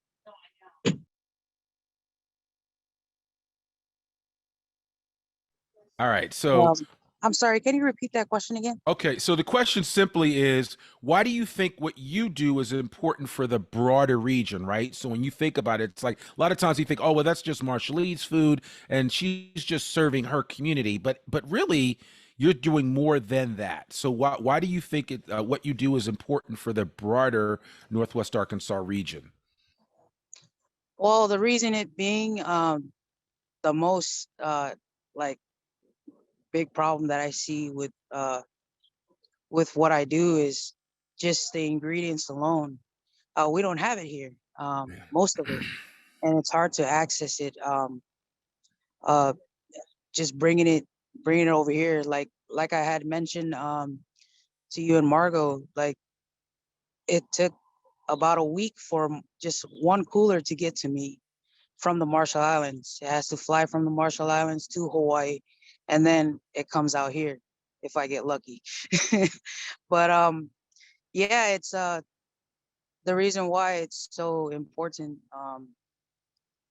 All right. So, I'm sorry, can you repeat that question again? okay. So the question simply is, why do you think what you do is important for the broader region, right? So when you think about it, it's like a lot of times you think, oh, well, that's just Marshallese food and she's just serving her community. But really, you're doing more than that. So why do you think what you do is important for the broader Northwest Arkansas region? Well, the reason it being the most like big problem that I see with what I do is just the ingredients alone. We don't have it here, most of it, and it's hard to access it. Just bringing it over here, like I had mentioned to you and Margot, like it took about a week for just one cooler to get to me from the Marshall Islands. It has to fly from the Marshall Islands to Hawaii, and then it comes out here if I get lucky. But yeah, it's the reason why it's so important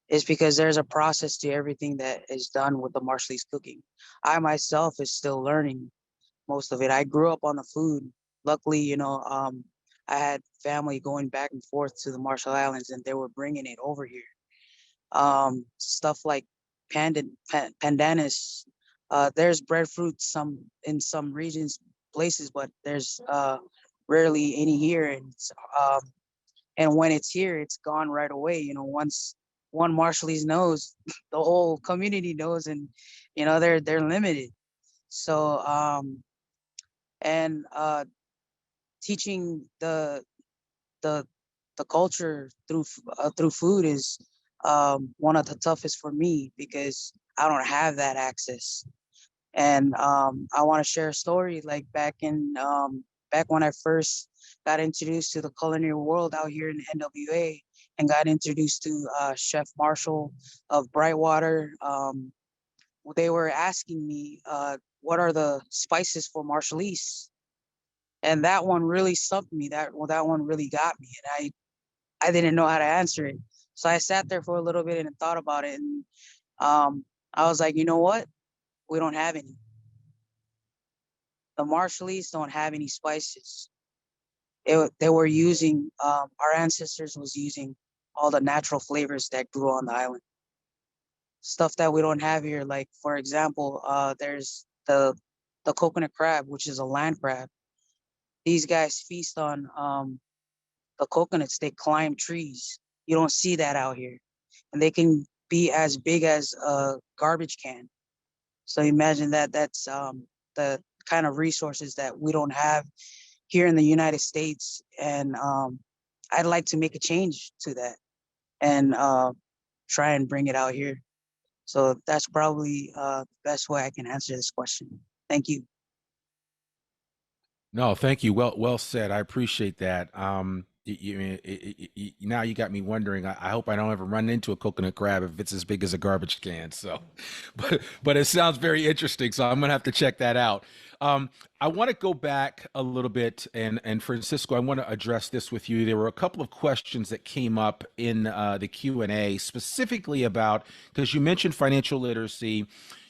is because there's a process to everything that is done with the Marshallese cooking. I myself is still learning most of it. I grew up on the food. Luckily, you know, I had family going back and forth to the Marshall Islands, and they were bringing it over here. Stuff like pandanus. There's breadfruit in some regions, places, but there's rarely any here. And when it's here, it's gone right away. You know, once one Marshallese knows, the whole community knows, and you know they're limited. So and teaching the culture through food is one of the toughest for me because I don't have that access. And I want to share a story like back when I first got introduced to the culinary world out here in NWA and got introduced to Chef Marshall of Brightwater. They were asking me, what are the spices for Marshallese? And that one really stumped me. That one really got me. And I didn't know how to answer it. So I sat there for a little bit and thought about it. And I was like, you know what? We don't have any. The Marshallese don't have any spices. They were using, our ancestors was using all the natural flavors that grew on the island. Stuff that we don't have here. Like, for example, there's the coconut crab, which is a land crab. These guys feast on the coconuts. They climb trees. You don't see that out here. And they can be as big as a garbage can. So imagine that's the kind of resources that we don't have here in the United States. And I'd like to make a change to that and try and bring it out here. So that's probably the best way I can answer this question. Thank you. No, thank you. Well said. I appreciate that. Now you got me wondering. I hope I don't ever run into a coconut crab if it's as big as a garbage can. So, but it sounds very interesting. So I'm gonna have to check that out. I want to go back a little bit, and Francisco, I want to address this with you. There were a couple of questions that came up in the Q&A specifically about, because you mentioned financial literacy.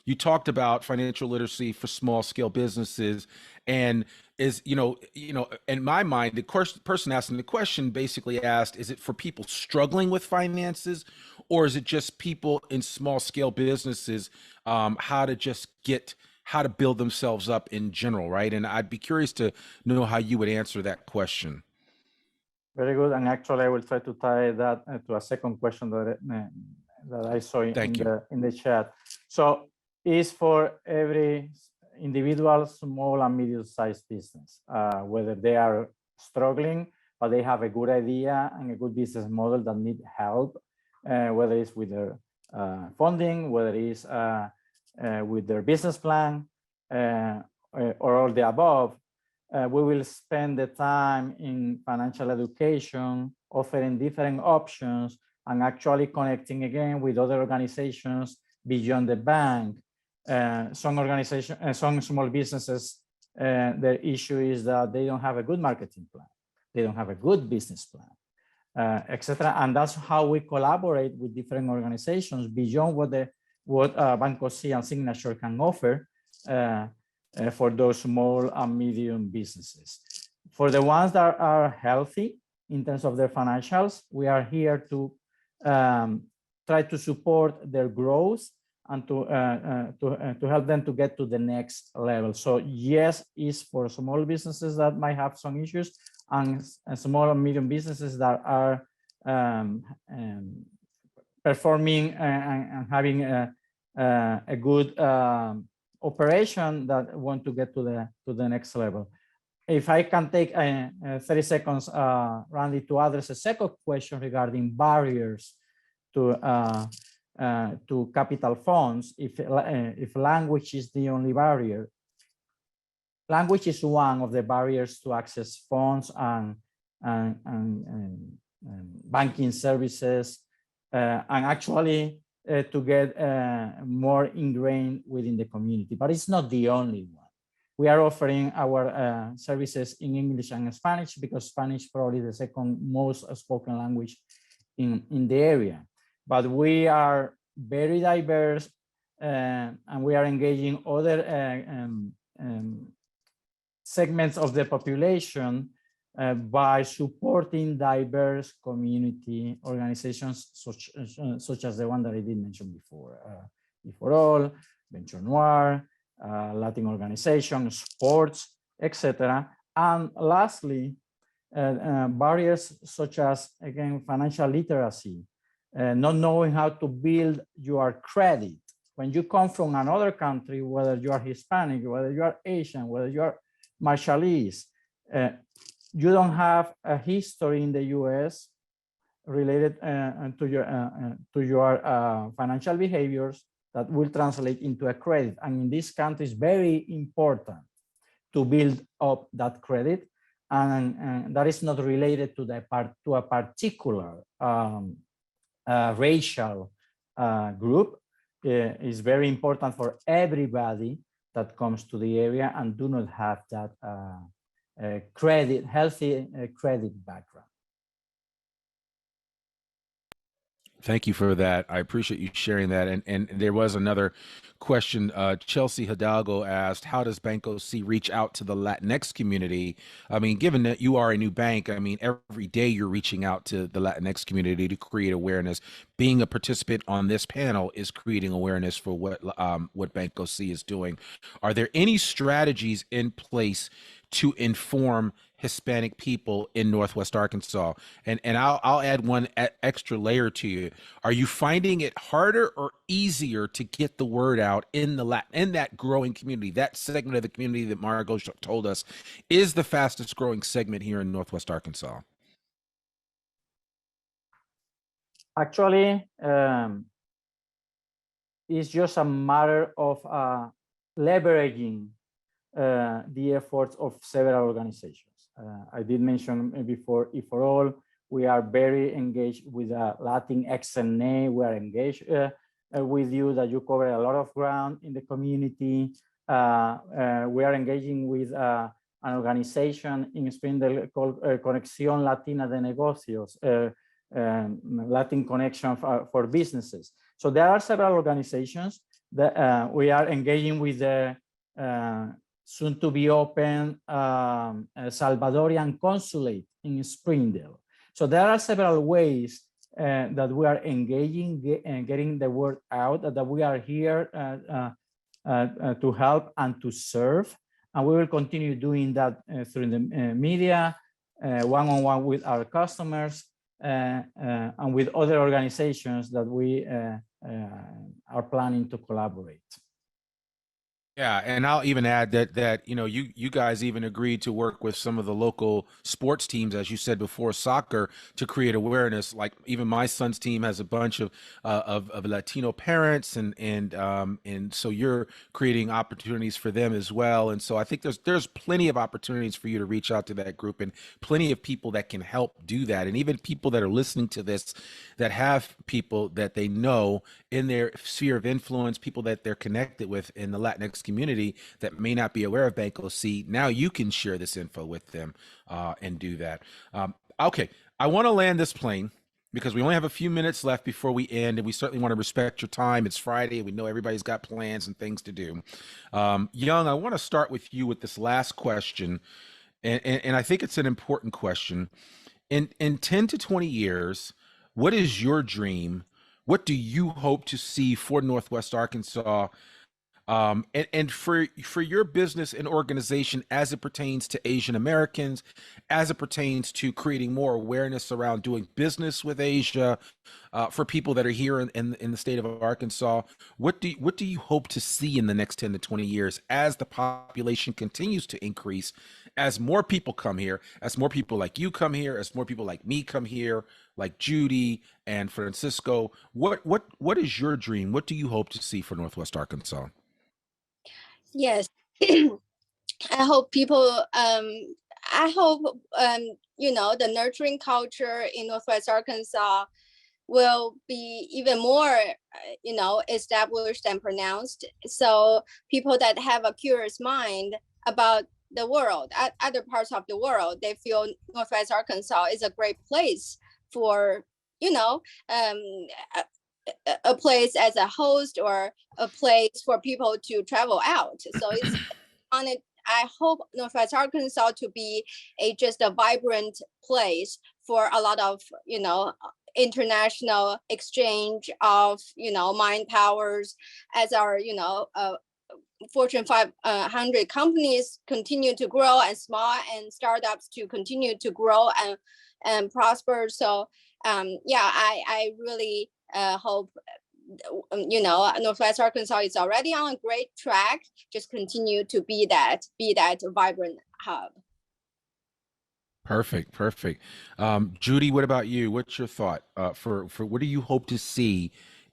You talked about financial literacy for small scale businesses, and is in my mind, the person asking the question basically asked, is it for people struggling with finances, or is it just people in small scale businesses, how to build themselves up in general, right? And I'd be curious to know how you would answer that question. Very good. And actually, I will try to tie that to a second question that I saw in the chat. So is for every individual, small and medium-sized business, whether they are struggling, but they have a good idea and a good business model that need help, whether it's with their funding, whether it's with their business plan, or all the above. We will spend the time in financial education, offering different options, and actually connecting again with other organizations beyond the bank. Some organizations, some small businesses, their issue is that they don't have a good marketing plan. They don't have a good business plan, etc. And that's how we collaborate with different organizations beyond what Banco C and Signature can offer for those small and medium businesses. For the ones that are healthy in terms of their financials, we are here to try to support their growth and to help them to get to the next level. So yes, it's for small businesses that might have some issues, and small and medium businesses that are performing and having a good operation that want to get to the next level. If I can take 30 seconds, Randy, to address a second question regarding barriers to capital funds, if language is the only barrier. Language is one of the barriers to access funds and banking services, and actually to get more ingrained within the community, but it's not the only one. We are offering our services in English and Spanish because Spanish probably the second most spoken language in the area. But we are very diverse, and we are engaging other segments of the population by supporting diverse community organizations such as the one that I did mention before, For All, Venture Noir, Latin organization, sports, etc. And lastly, barriers such as, again, financial literacy, not knowing how to build your credit. When you come from another country, whether you are Hispanic, whether you are Asian, whether you are Marshallese, you don't have a history in the US related to your financial behaviors that will translate into a credit. And in this country, it's very important to build up that credit. And that is not related to a particular racial group. Is very important for everybody that comes to the area and do not have that healthy credit background. Thank you for that. I appreciate you sharing that. And there was another question. Chelsea Hidalgo asked, how does Banco C reach out to the Latinx community? I mean, given that you are a new bank, I mean, every day you're reaching out to the Latinx community to create awareness. Being a participant on this panel is creating awareness for what Banco C is doing. Are there any strategies in place to inform Hispanic people in Northwest Arkansas? And I'll add one extra layer to you. Are you finding it harder or easier to get the word out in that growing community? That segment of the community that Margot told us is the fastest growing segment here in Northwest Arkansas. Actually, it's just a matter of leveraging the efforts of several organizations. I did mention before, For All, we are very engaged with Latinx NWA. We are engaged with you, that you cover a lot of ground in the community. We are engaging with an organization in Spindle called Conexión Latina de Negocios, Latin Connection for Businesses. So there are several organizations that we are engaging with the soon to be open Salvadorian consulate in Springdale. So there are several ways that we are engaging and getting the word out, that we are here to help and to serve. And we will continue doing that through the media, one-on-one with our customers, and with other organizations that we are planning to collaborate. Yeah, and I'll even add that you guys even agreed to work with some of the local sports teams, as you said before, soccer, to create awareness. Like even my son's team has a bunch of Latino parents, and so you're creating opportunities for them as well. And so I think there's plenty of opportunities for you to reach out to that group, and plenty of people that can help do that, and even people that are listening to this that have people that they know in their sphere of influence, people that they're connected with in the Latinx community that may not be aware of Banco C. Now you can share this info with them and do that. Okay, I want to land this plane because we only have a few minutes left before we end, and we certainly want to respect your time. It's Friday. We know everybody's got plans and things to do. Young, I want to start with you with this last question, and I think it's an important question. In 10 to 20 years, what is your dream? What do you hope to see for Northwest Arkansas, and for your business and organization as it pertains to Asian Americans, as it pertains to creating more awareness around doing business with Asia, for people that are here in the state of Arkansas? What do you hope to see in the next 10 to 20 years as the population continues to increase, as more people come here, as more people like you come here, as more people like me come here, like Judy and Francisco? What is your dream? What do you hope to see for Northwest Arkansas? Yes. I hope people, I hope, the nurturing culture in Northwest Arkansas will be even more, established and pronounced. So people that have a curious mind about the world, other parts of the world, they feel Northwest Arkansas is a great place for, a place as a host, or a place for people to travel out. So it's on it. I hope Northwest Arkansas to be just a vibrant place for a lot of, international exchange of, mind powers, as our, Fortune 500 companies continue to grow, and small and startups to continue to grow and prosper. So I really hope, Northwest Arkansas is already on a great track. Just continue to be that vibrant hub. Perfect. Judy, what about you? What's your thought for what do you hope to see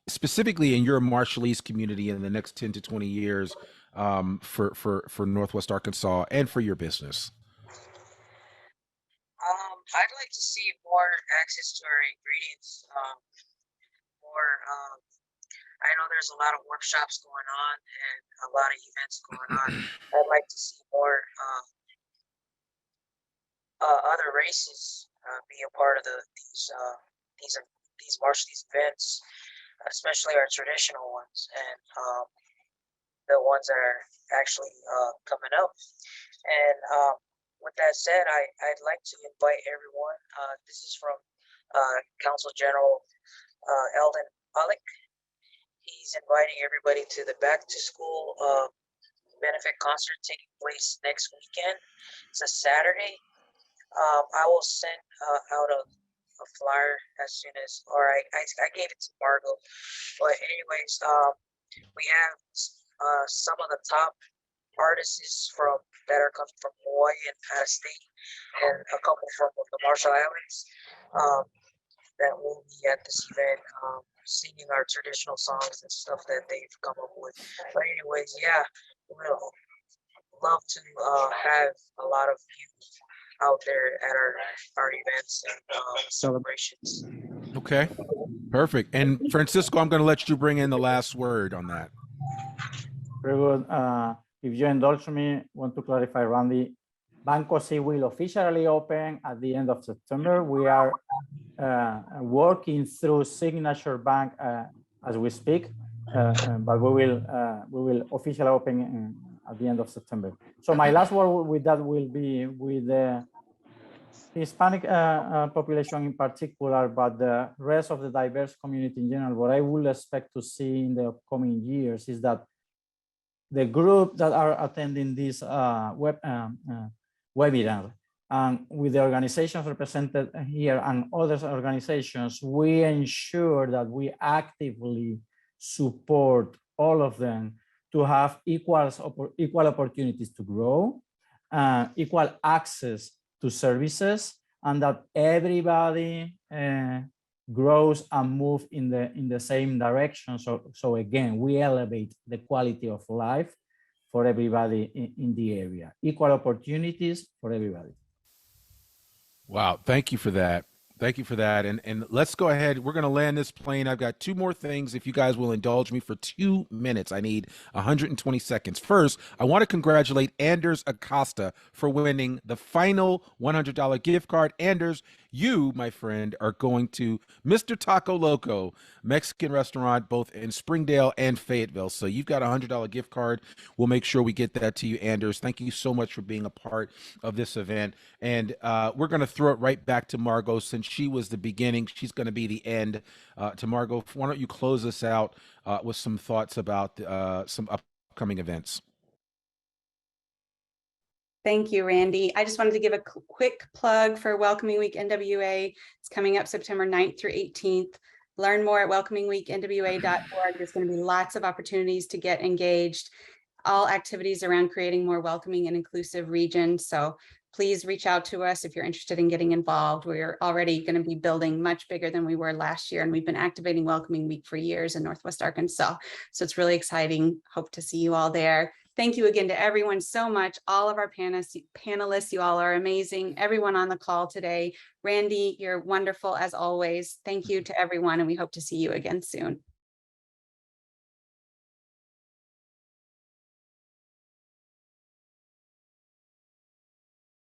specifically in your Marshallese community in the next 10 to 20 years, for Northwest Arkansas and for your business? I'd like to see more access to our ingredients. More. I know there's a lot of workshops going on and a lot of events going on. I'd like to see more other races be a part of these Marshallese events, especially our traditional ones and the ones that are actually coming up. And with that said, I'd like to invite everyone. This is from Council General Eldon Alec. He's inviting everybody to the back to school benefit concert taking place next weekend. It's a Saturday. I will send out a flyer as soon as, or I gave it to Margot. But anyways, we have some of the top artists that are coming from Hawaii and out of state, and a couple from the Marshall Islands that will be at this event, singing our traditional songs and stuff that they've come up with. But anyways, yeah, we'll love to have a lot of you out there at our events and celebrations. Okay, perfect. And Francisco, I'm going to let you bring in the last word on that. Very good. If you indulge me, I want to clarify, Randy, Banco C will officially open at the end of September. We are working through Signature Bank as we speak, but we will officially open at the end of September. So my last word with that will be with the Hispanic population in particular, but the rest of the diverse community in general. What I will expect to see in the upcoming years is that the group that are attending this webinar, and with the organizations represented here and other organizations, we ensure that we actively support all of them to have equal opportunities to grow, equal access to services, and that everybody grows and move in the same direction. So again, we elevate the quality of life for everybody in the area. Equal opportunities for everybody. Wow, thank you for that. Thank you for that. And let's go ahead. We're going to land this plane. I've got two more things. If you guys will indulge me for 2 minutes, I need 120 seconds. First, I want to congratulate Anders Acosta for winning the final $100 gift card. Anders, you, my friend, are going to Mr. Taco Loco, Mexican restaurant, both in Springdale and Fayetteville. So you've got a $100 gift card. We'll make sure we get that to you, Anders. Thank you so much for being a part of this event. And we're going to throw it right back to Margot, since she was the beginning. She's going to be the end. To Margot, why don't you close us out with some thoughts about some upcoming events? Thank you, Randy. I just wanted to give a quick plug for Welcoming Week NWA. It's coming up September 9th through 18th. Learn more at welcomingweeknwa.org. There's going to be lots of opportunities to get engaged, all activities around creating more welcoming and inclusive regions. So please reach out to us if you're interested in getting involved. We're already going to be building much bigger than we were last year, and we've been activating Welcoming Week for years in Northwest Arkansas. So it's really exciting. Hope to see you all there. Thank you again to everyone so much. All of our panelists, you all are amazing. Everyone on the call today. Randy, you're wonderful as always. Thank you to everyone, and we hope to see you again soon.